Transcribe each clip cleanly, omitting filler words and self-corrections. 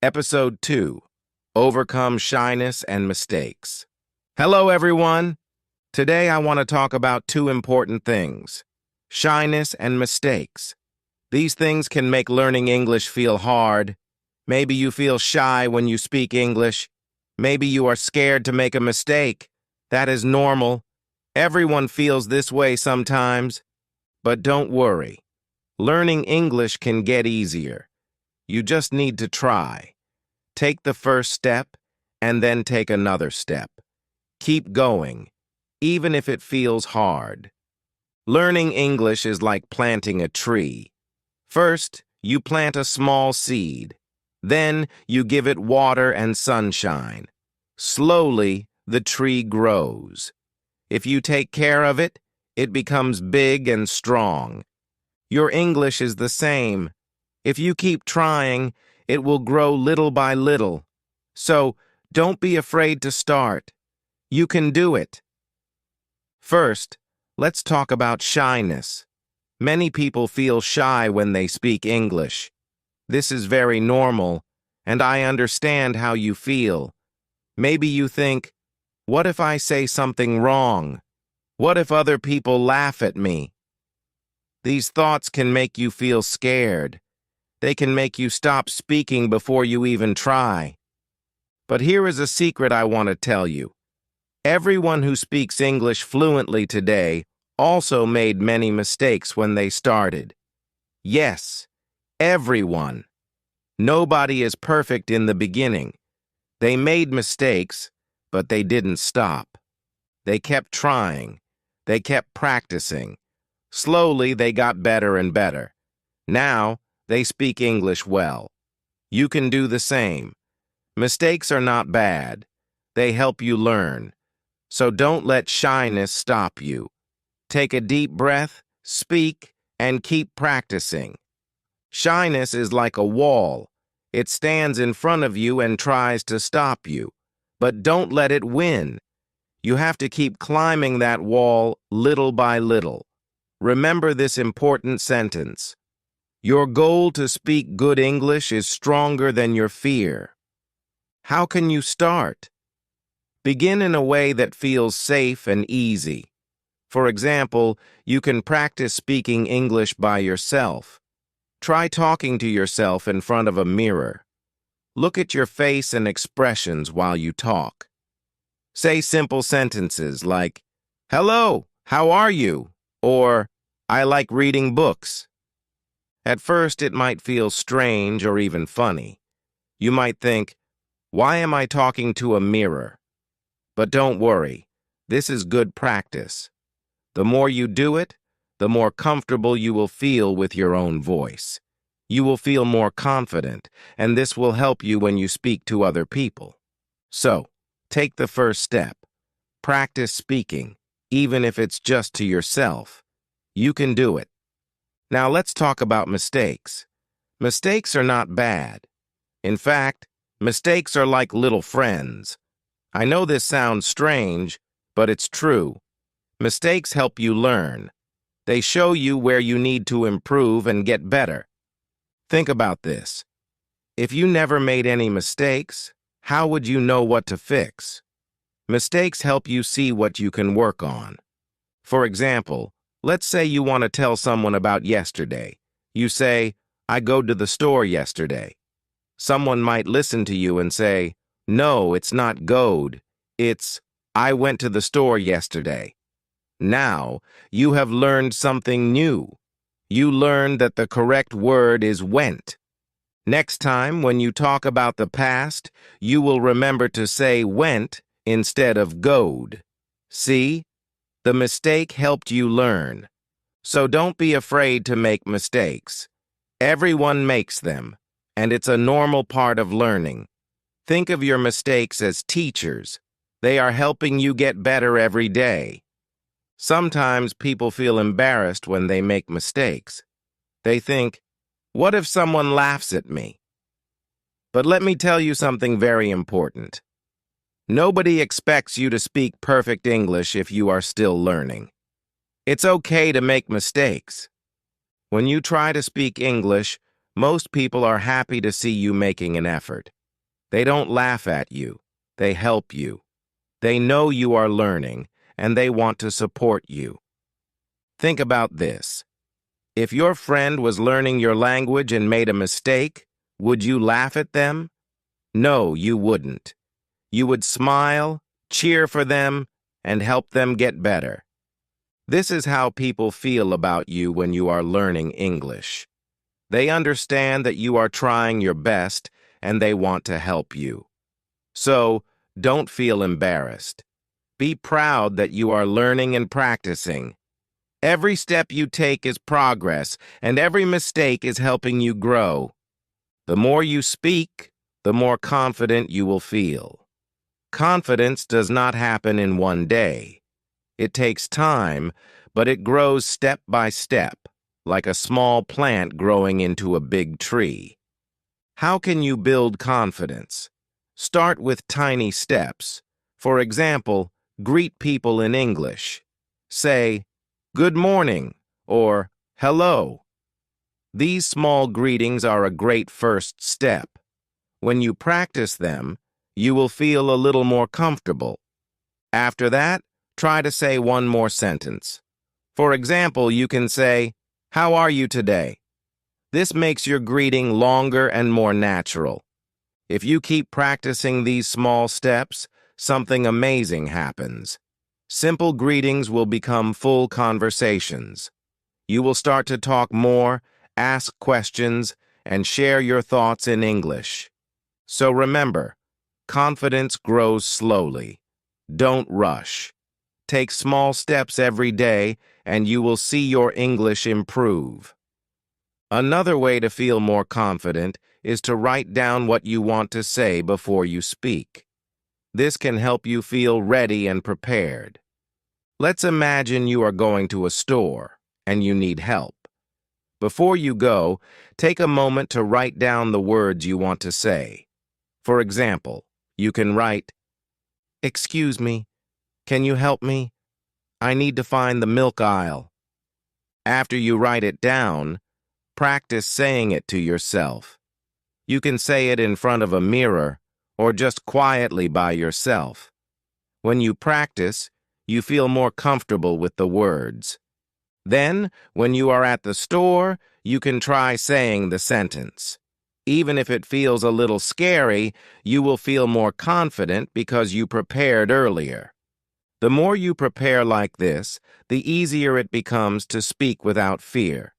Episode 2, Overcome Shyness and Mistakes. Hello, everyone. Today I want to talk about two important things, shyness and mistakes. These things can make learning English feel hard. Maybe you feel shy when you speak English. Maybe you are scared to make a mistake. That is normal. Everyone feels this way sometimes. But don't worry. Learning English can get easier. You just need to try. Take the first step, and then take another step. Keep going, even if it feels hard. Learning English is like planting a tree. First, you plant a small seed. Then, you give it water and sunshine. Slowly, the tree grows. If you take care of it, it becomes big and strong. Your English is the same. If you keep trying, it will grow little by little. So, don't be afraid to start. You can do it. First, let's talk about shyness. Many people feel shy when they speak English. This is very normal, and I understand how you feel. Maybe you think, what if I say something wrong? What if other people laugh at me? These thoughts can make you feel scared. They can make you stop speaking before you even try. But here is a secret I want to tell you. Everyone who speaks English fluently today also made many mistakes when they started. Yes, everyone. Nobody is perfect in the beginning. They made mistakes, but they didn't stop. They kept trying. They kept practicing. Slowly, they got better and better. Now, they speak English well. You can do the same. Mistakes are not bad. They help you learn. So don't let shyness stop you. Take a deep breath, speak, and keep practicing. Shyness is like a wall. It stands in front of you and tries to stop you. But don't let it win. You have to keep climbing that wall little by little. Remember this important sentence. Your goal to speak good English is stronger than your fear. How can you start? Begin in a way that feels safe and easy. For example, you can practice speaking English by yourself. Try talking to yourself in front of a mirror. Look at your face and expressions while you talk. Say simple sentences like, "Hello, how are you?" or "I like reading books." At first, it might feel strange or even funny. You might think, why am I talking to a mirror? But don't worry, this is good practice. The more you do it, the more comfortable you will feel with your own voice. You will feel more confident, and this will help you when you speak to other people. So, take the first step. Practice speaking, even if it's just to yourself. You can do it. Now let's talk about mistakes. Mistakes are not bad. In fact, mistakes are like little friends. I know this sounds strange, but it's true. Mistakes help you learn. They show you where you need to improve and get better. Think about this. If you never made any mistakes, how would you know what to fix? Mistakes help you see what you can work on. For example, let's say you want to tell someone about yesterday. You say, I go to the store yesterday. Someone might listen to you and say, no, it's not goed. It's, I went to the store yesterday. Now, you have learned something new. You learned that the correct word is went. Next time, when you talk about the past, you will remember to say went instead of goed. See? The mistake helped you learn. So don't be afraid to make mistakes. Everyone makes them, and it's a normal part of learning. Think of your mistakes as teachers. They are helping you get better every day. Sometimes people feel embarrassed when they make mistakes. They think, what if someone laughs at me? But let me tell you something very important. Nobody expects you to speak perfect English if you are still learning. It's okay to make mistakes. When you try to speak English, most people are happy to see you making an effort. They don't laugh at you. They help you. They know you are learning, and they want to support you. Think about this. If your friend was learning your language and made a mistake, would you laugh at them? No, you wouldn't. You would smile, cheer for them, and help them get better. This is how people feel about you when you are learning English. They understand that you are trying your best, and they want to help you. So, don't feel embarrassed. Be proud that you are learning and practicing. Every step you take is progress, and every mistake is helping you grow. The more you speak, the more confident you will feel. Confidence does not happen in one day. It takes time, but it grows step by step, like a small plant growing into a big tree. How can you build confidence? Start with tiny steps. For example, greet people in English. Say, "Good morning," or "Hello." These small greetings are a great first step. When you practice them, you will feel a little more comfortable. After that, try to say one more sentence. For example, you can say, "How are you today?" This makes your greeting longer and more natural. If you keep practicing these small steps, something amazing happens. Simple greetings will become full conversations. You will start to talk more, ask questions, and share your thoughts in English. So remember, confidence grows slowly. Don't rush. Take small steps every day, and you will see your English improve. Another way to feel more confident is to write down what you want to say before you speak. This can help you feel ready and prepared. Let's imagine you are going to a store and you need help. Before you go, take a moment to write down the words you want to say. For example, you can write, "Excuse me, can you help me? I need to find the milk aisle." After you write it down, practice saying it to yourself. You can say it in front of a mirror or just quietly by yourself. When you practice, you feel more comfortable with the words. Then, when you are at the store, you can try saying the sentence. Even if it feels a little scary, you will feel more confident because you prepared earlier. The more you prepare like this, the easier it becomes to speak without fear.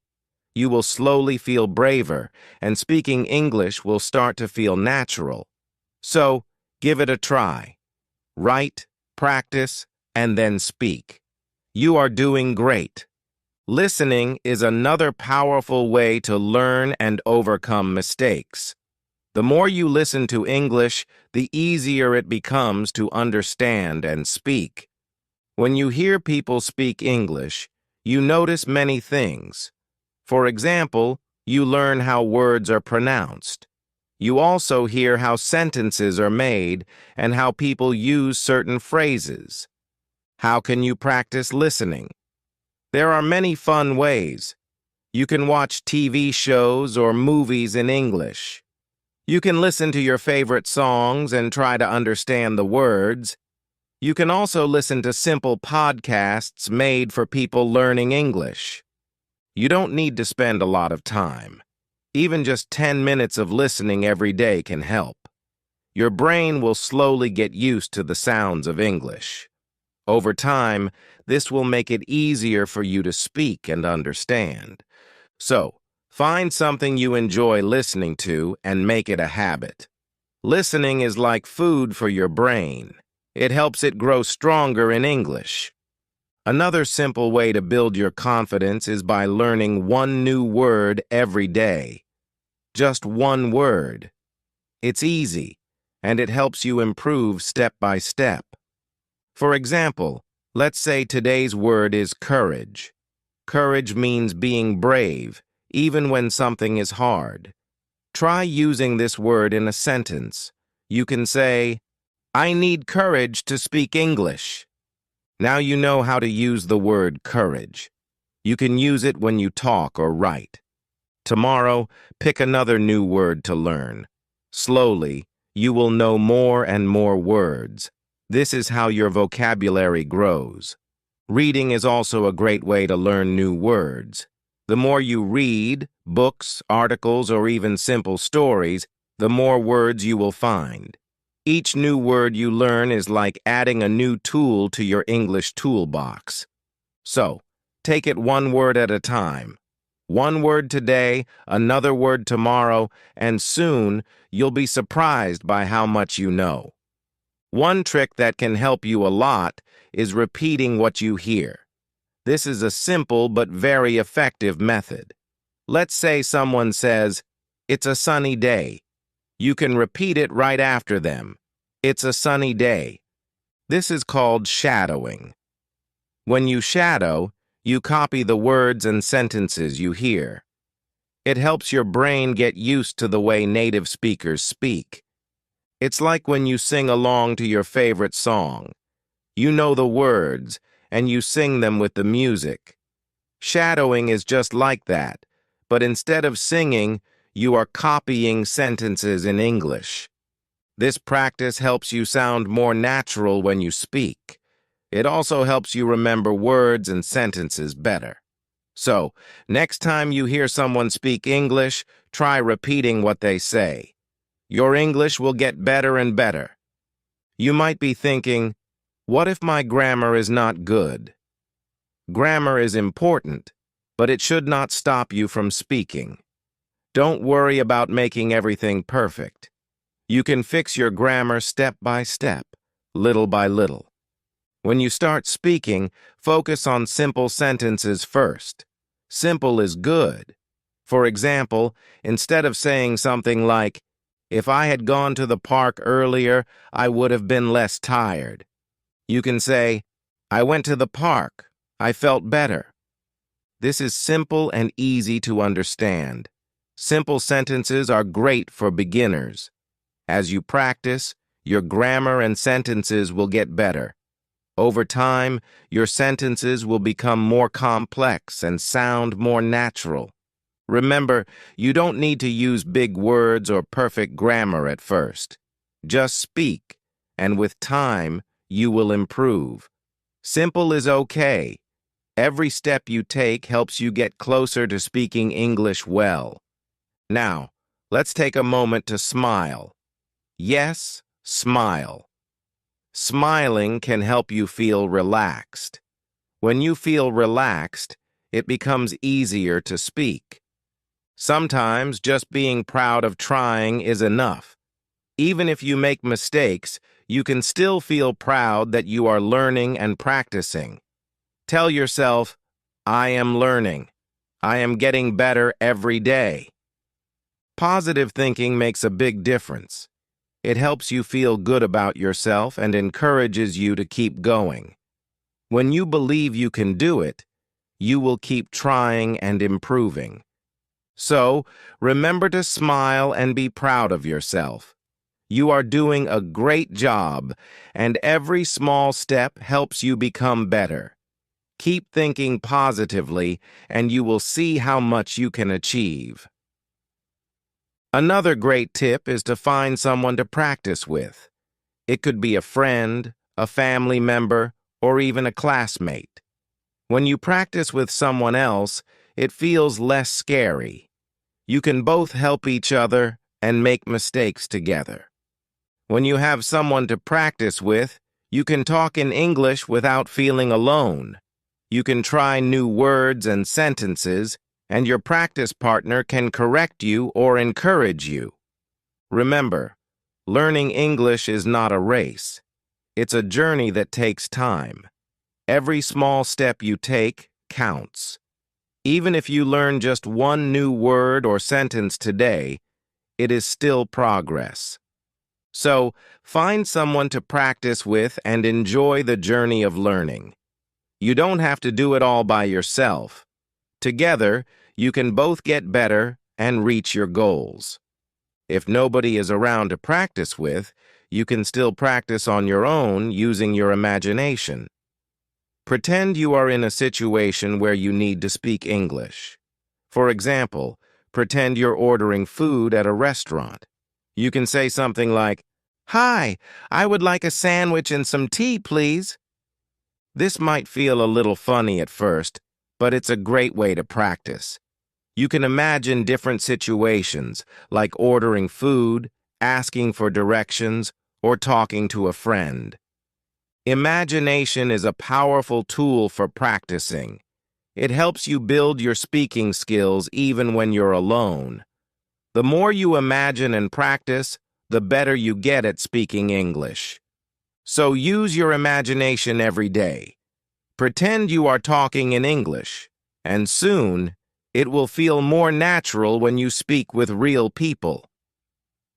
You will slowly feel braver, and speaking English will start to feel natural. So, give it a try. Write, practice, and then speak. You are doing great. Listening is another powerful way to learn and overcome mistakes. The more you listen to English, the easier it becomes to understand and speak. When you hear people speak English, you notice many things. For example, you learn how words are pronounced. You also hear how sentences are made and how people use certain phrases. How can you practice listening? There are many fun ways. You can watch TV shows or movies in English. You can listen to your favorite songs and try to understand the words. You can also listen to simple podcasts made for people learning English. You don't need to spend a lot of time. Even just 10 minutes of listening every day can help. Your brain will slowly get used to the sounds of English. Over time, this will make it easier for you to speak and understand. So, find something you enjoy listening to and make it a habit. Listening is like food for your brain. It helps it grow stronger in English. Another simple way to build your confidence is by learning one new word every day. Just one word. It's easy, and it helps you improve step by step. For example, let's say today's word is courage. Courage means being brave, even when something is hard. Try using this word in a sentence. You can say, "I need courage to speak English." Now you know how to use the word courage. You can use it when you talk or write. Tomorrow, pick another new word to learn. Slowly, you will know more and more words. This is how your vocabulary grows. Reading is also a great way to learn new words. The more you read, books, articles, or even simple stories, the more words you will find. Each new word you learn is like adding a new tool to your English toolbox. So, take it one word at a time. One word today, another word tomorrow, and soon you'll be surprised by how much you know. One trick that can help you a lot is repeating what you hear. This is a simple but very effective method. Let's say someone says, "It's a sunny day." You can repeat it right after them. "It's a sunny day." This is called shadowing. When you shadow, you copy the words and sentences you hear. It helps your brain get used to the way native speakers speak. It's like when you sing along to your favorite song. You know the words, and you sing them with the music. Shadowing is just like that, but instead of singing, you are copying sentences in English. This practice helps you sound more natural when you speak. It also helps you remember words and sentences better. So, next time you hear someone speak English, try repeating what they say. Your English will get better and better. You might be thinking, what if my grammar is not good? Grammar is important, but it should not stop you from speaking. Don't worry about making everything perfect. You can fix your grammar step by step, little by little. When you start speaking, focus on simple sentences first. Simple is good. For example, instead of saying something like, "If I had gone to the park earlier, I would have been less tired," you can say, "I went to the park. I felt better." This is simple and easy to understand. Simple sentences are great for beginners. As you practice, your grammar and sentences will get better. Over time, your sentences will become more complex and sound more natural. Remember, you don't need to use big words or perfect grammar at first. Just speak, and with time, you will improve. Simple is okay. Every step you take helps you get closer to speaking English well. Now, let's take a moment to smile. Yes, smile. Smiling can help you feel relaxed. When you feel relaxed, it becomes easier to speak. Sometimes just being proud of trying is enough. Even if you make mistakes, you can still feel proud that you are learning and practicing. Tell yourself, "I am learning. I am getting better every day." Positive thinking makes a big difference. It helps you feel good about yourself and encourages you to keep going. When you believe you can do it, you will keep trying and improving. So, remember to smile and be proud of yourself. You are doing a great job, and every small step helps you become better. Keep thinking positively, and you will see how much you can achieve. Another great tip is to find someone to practice with. It could be a friend, a family member, or even a classmate. When you practice with someone else, it feels less scary. You can both help each other and make mistakes together. When you have someone to practice with, you can talk in English without feeling alone. You can try new words and sentences, and your practice partner can correct you or encourage you. Remember, learning English is not a race. It's a journey that takes time. Every small step you take counts. Even if you learn just one new word or sentence today, it is still progress. So, find someone to practice with and enjoy the journey of learning. You don't have to do it all by yourself. Together, you can both get better and reach your goals. If nobody is around to practice with, you can still practice on your own using your imagination. Pretend you are in a situation where you need to speak English. For example, pretend you're ordering food at a restaurant. You can say something like, "Hi, I would like a sandwich and some tea, please." This might feel a little funny at first, but it's a great way to practice. You can imagine different situations, like ordering food, asking for directions, or talking to a friend. Imagination is a powerful tool for practicing. It helps you build your speaking skills even when you're alone. The more you imagine and practice, the better you get at speaking English. So use your imagination every day. Pretend you are talking in English, and soon it will feel more natural when you speak with real people.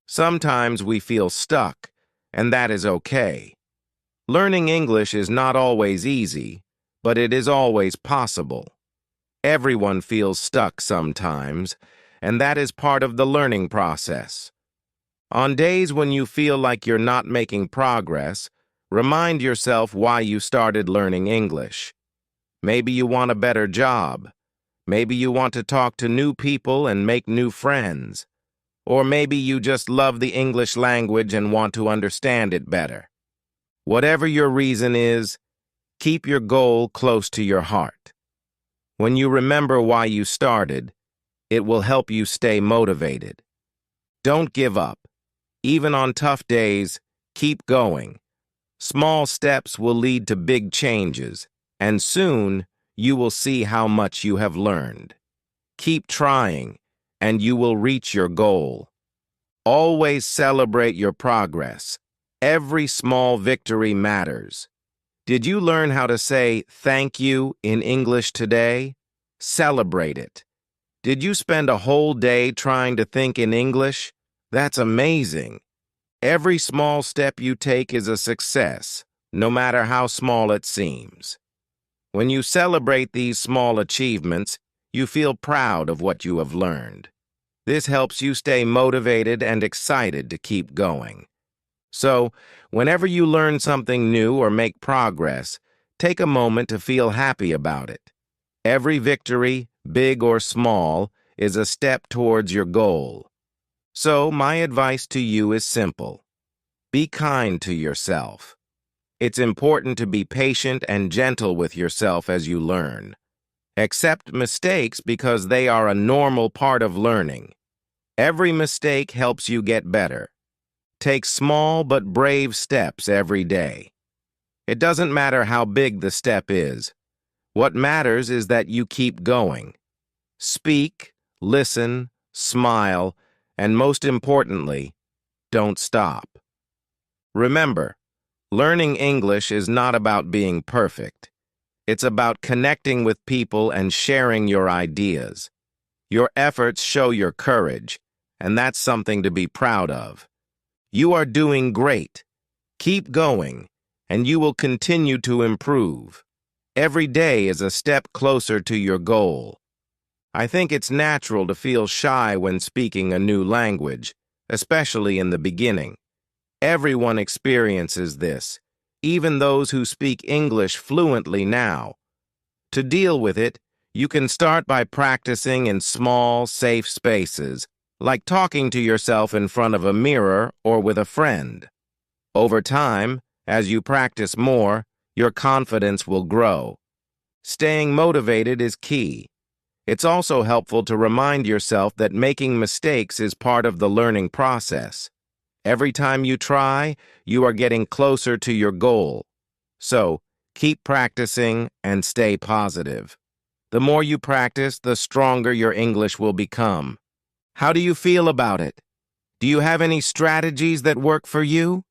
Sometimes we feel stuck, and that is okay. Learning English is not always easy, but it is always possible. Everyone feels stuck sometimes, and that is part of the learning process. On days when you feel like you're not making progress, remind yourself why you started learning English. Maybe you want a better job. Maybe you want to talk to new people and make new friends. Or maybe you just love the English language and want to understand it better. Whatever your reason is, keep your goal close to your heart. When you remember why you started, it will help you stay motivated. Don't give up. Even on tough days, keep going. Small steps will lead to big changes, and soon you will see how much you have learned. Keep trying, and you will reach your goal. Always celebrate your progress. Every small victory matters. Did you learn how to say thank you in English today? Celebrate it. Did you spend a whole day trying to think in English? That's amazing. Every small step you take is a success, no matter how small it seems. When you celebrate these small achievements, you feel proud of what you have learned. This helps you stay motivated and excited to keep going. So, whenever you learn something new or make progress, take a moment to feel happy about it. Every victory, big or small, is a step towards your goal. So, my advice to you is simple. Be kind to yourself. It's important to be patient and gentle with yourself as you learn. Accept mistakes because they are a normal part of learning. Every mistake helps you get better. Take small but brave steps every day. It doesn't matter how big the step is. What matters is that you keep going. Speak, listen, smile, and most importantly, don't stop. Remember, learning English is not about being perfect. It's about connecting with people and sharing your ideas. Your efforts show your courage, and that's something to be proud of. You are doing great. Keep going, and you will continue to improve. Every day is a step closer to your goal. I think it's natural to feel shy when speaking a new language, especially in the beginning. Everyone experiences this, even those who speak English fluently now. To deal with it, you can start by practicing in small, safe spaces, like talking to yourself in front of a mirror or with a friend. Over time, as you practice more, your confidence will grow. Staying motivated is key. It's also helpful to remind yourself that making mistakes is part of the learning process. Every time you try, you are getting closer to your goal. So, keep practicing and stay positive. The more you practice, the stronger your English will become. How do you feel about it? Do you have any strategies that work for you?